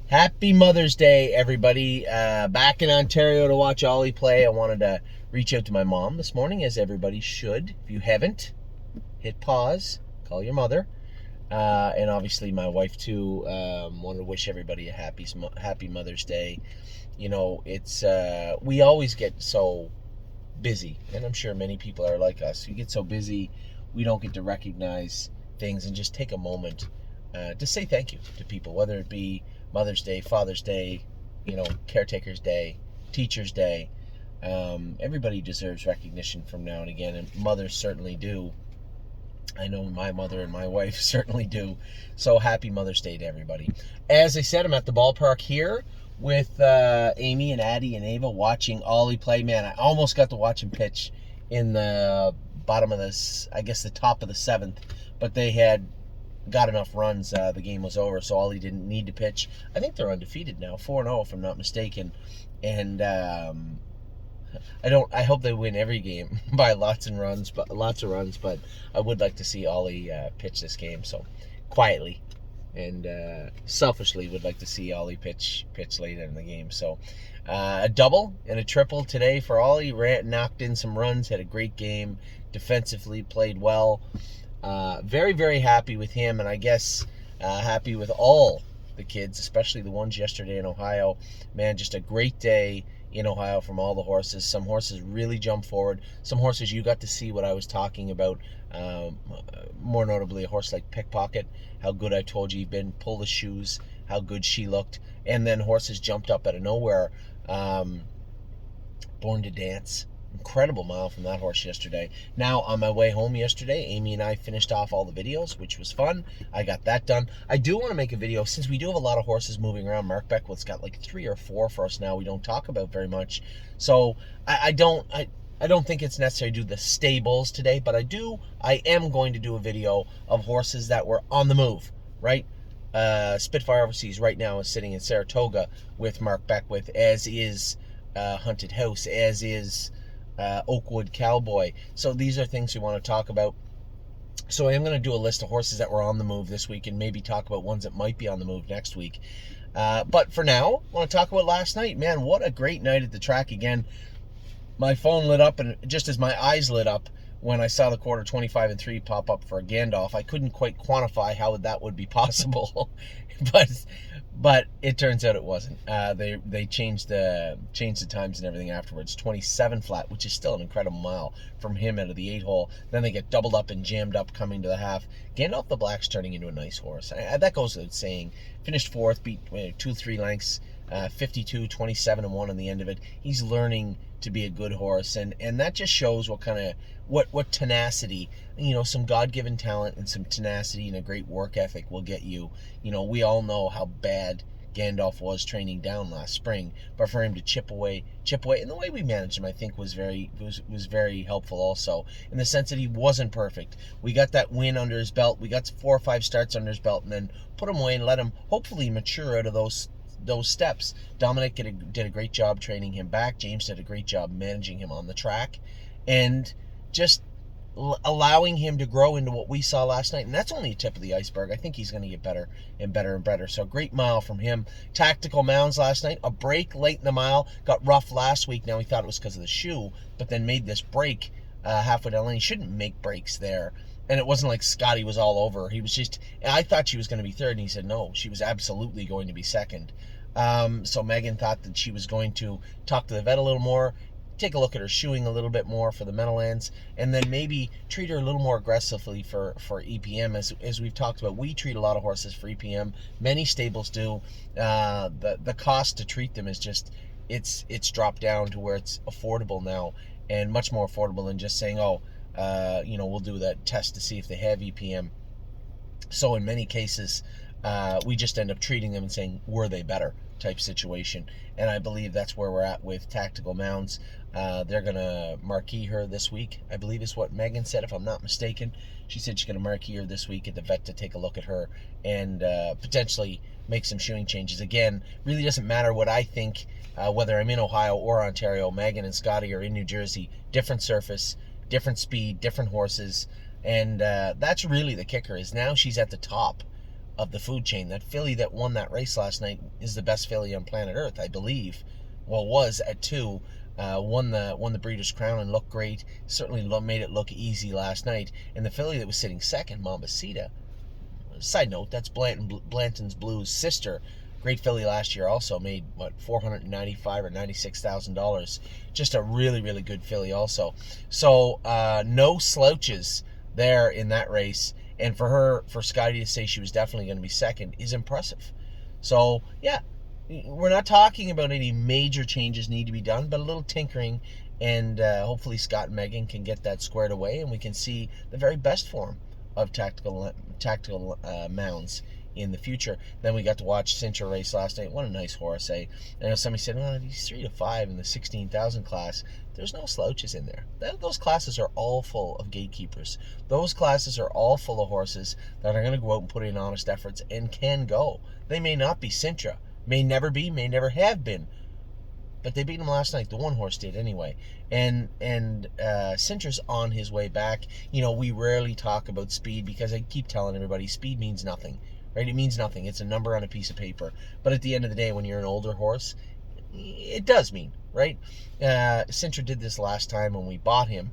Happy Mother's Day, everybody. Back in Ontario to watch Ollie play. I wanted to reach out to my mom this morning, as everybody should. If you haven't, hit pause, call your mother. And obviously my wife, too. Wanted to wish everybody a happy Mother's Day. You know, it's we always get so busy, and I'm sure many people are like us. We get so busy, we don't get to recognize things and just take a moment to say thank you to people, whether it be Mother's Day, Father's Day, Caretaker's Day, Teacher's Day. Everybody deserves recognition from now and again, and mothers certainly do. I know my mother and my wife certainly do. So happy Mother's Day to everybody. As I said, I'm at the ballpark here with Amy and Addie and Ava watching Ollie play. Man, I almost got to watch him pitch in the bottom of this, I guess the top of the seventh, but they had got enough runs. The game was over, so Ollie didn't need to pitch. I think they're undefeated now, 4-0 if I'm not mistaken. And I hope they win every game by lots of runs, but I would like to see Ollie pitch this game. So quietly and selfishly would like to see Ollie pitch later in the game. So a double and a triple today for Ollie. Knocked in some runs, had a great game, defensively played well. Very, very happy with him, and I guess happy with all the kids, especially the ones yesterday in Ohio. Man, just a great day in Ohio from all the horses. Some horses really jumped forward. Some horses you got to see what I was talking about. More notably, a horse like Pickpocket, how good I told you he'd been. Pull the Shoes, how good she looked. And then horses jumped up out of nowhere. Born to Dance. Incredible mile from that horse yesterday. Now, on my way home yesterday, Amy and I finished off all the videos, which was fun. I got that done. I do want to make a video, since we do have a lot of horses moving around. Mark Beckwith's got like 3 or 4 for us now we don't talk about very much. So I don't think it's necessary to do the stables today, but I am going to do a video of horses that were on the move, right? Spitfire Overseas right now is sitting in Saratoga with Mark Beckwith, as is Hunted House, as is Oakwood Cowboy. So these are things we want to talk about. So I am going to do a list of horses that were on the move this week and maybe talk about ones that might be on the move next week. But for now, I want to talk about last night. Man, what a great night at the track again. My phone lit up, and just as my eyes lit up when I saw the quarter 25-3 pop up for Gandalf, I couldn't quite quantify how that would be possible. But it turns out it wasn't. They changed the times and everything afterwards. 27 flat, which is still an incredible mile from him out of the 8-hole. Then they get doubled up and jammed up coming to the half. Gandalf the Black's turning into a nice horse. That goes without saying. Finished 4th, beat 2-3 lengths, 52, 27-1 on the end of it. He's learning to be a good horse, and that just shows what kind of what tenacity, some God-given talent and some tenacity and a great work ethic will get you. We all know how bad Gandalf was training down last spring, but for him to chip away, and the way we managed him, I think was very helpful also, in the sense that he wasn't perfect. We got that win under his belt, we got 4 or 5 starts under his belt, and then put him away and let him hopefully mature out of those steps. Dominic did a great job training him back. James did a great job managing him on the track, and just allowing him to grow into what we saw last night. And that's only a tip of the iceberg. I think he's going to get better and better and better. So great mile from him. Tactical Mounds last night, a break late in the mile, got rough last week. Now we thought it was because of the shoe, but then made this break halfway down the lane. He shouldn't make breaks there. And it wasn't like Scotty was all over. He was just, I thought she was going to be third, and he said no, she was absolutely going to be second. So Megan thought that she was going to talk to the vet a little more, take a look at her shoeing a little bit more for the Meadowlands, and then maybe treat her a little more aggressively for EPM. As we've talked about, we treat a lot of horses for EPM. Many stables do. The cost to treat them is just, it's dropped down to where it's affordable now, and much more affordable than just saying, we'll do that test to see if they have EPM. So in many cases, we just end up treating them and saying, were they better type situation. And I believe that's where we're at with Tactical Mounds. They're going to marquee her this week, I believe is what Megan said, if I'm not mistaken. She said she's going to marquee her this week at the vet to take a look at her and potentially make some shoeing changes. Again, really doesn't matter what I think, whether I'm in Ohio or Ontario. Megan and Scotty are in New Jersey. Different surface, different speed, different horses. And that's really the kicker, is now she's at the top of the food chain. That filly that won that race last night is the best filly on planet Earth, I believe. Well, was at 2. Won the Breeders' Crown and looked great. Certainly made it look easy last night. And the filly that was sitting second, Mambasita. Side note, that's Blanton's Blue's sister. Great filly last year, also made what, $495,000 or $96,000. Just a really, really good filly also. So no slouches there in that race. And for Scotty to say she was definitely going to be second is impressive. So yeah, we're not talking about any major changes need to be done, but a little tinkering, and hopefully Scott and Megan can get that squared away, and we can see the very best form of tactical Mounds in the future. Then we got to watch Cintra race last night. What a nice horse, eh? I know somebody said, well, he's 3 to 5 in the 16,000 class. There's no slouches in there. Those classes are all full of gatekeepers. Those classes are all full of horses that are going to go out and put in honest efforts and can go. They may not be Cintra, may never be, may never have been, but they beat him last night. The one horse did anyway. And Cintra's on his way back. You know, we rarely talk about speed because I keep telling everybody speed means nothing, right? It means nothing. It's a number on a piece of paper. But at the end of the day, when you're an older horse, it does mean, right? Cintra did this last time when we bought him.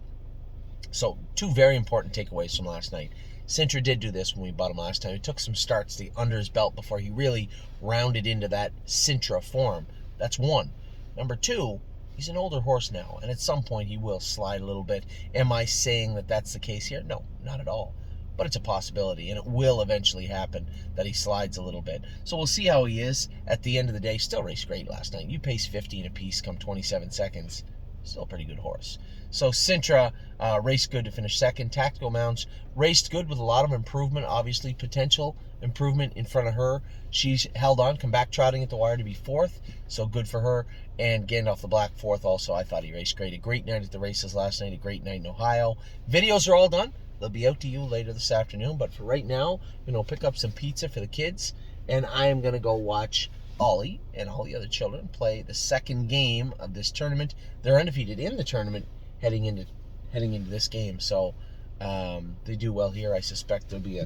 So 2 very important takeaways from last night. Cintra did do this when we bought him last time. He took some starts under his belt before he really rounded into that Cintra form. That's 1. Number 2, he's an older horse now, and at some point he will slide a little bit. Am I saying that that's the case here? No, not at all. But it's a possibility, and it will eventually happen that he slides a little bit. So we'll see how he is. At the end of the day, still raced great last night. You pace 15 apiece, come 27 seconds. Still a pretty good horse. So Cintra raced good to finish second. Tactical Mounds raced good with a lot of improvement, obviously potential improvement in front of her. She's held on, come back trotting at the wire to be 4th, so good for her. And Gandalf the Black 4th also. I thought he raced great. A great night at the races last night, a great night in Ohio. Videos are all done. They'll be out to you later this afternoon, but for right now, pick up some pizza for the kids, and I am going to go watch Ollie and all the other children play the second game of this tournament. They're undefeated in the tournament heading into this game, so they do well here. I suspect there'll be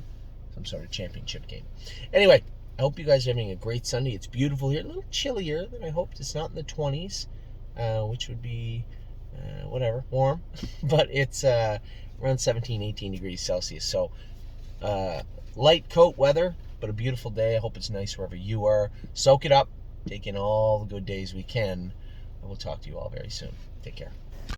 some sort of championship game. Anyway, I hope you guys are having a great Sunday. It's beautiful here, a little chillier than I hoped. It's not in the 20s, which would be warm, but it's around 17, 18 degrees Celsius. So light coat weather, but a beautiful day. I hope it's nice wherever you are. Soak it up. Take in all the good days we can. And we'll talk to you all very soon. Take care.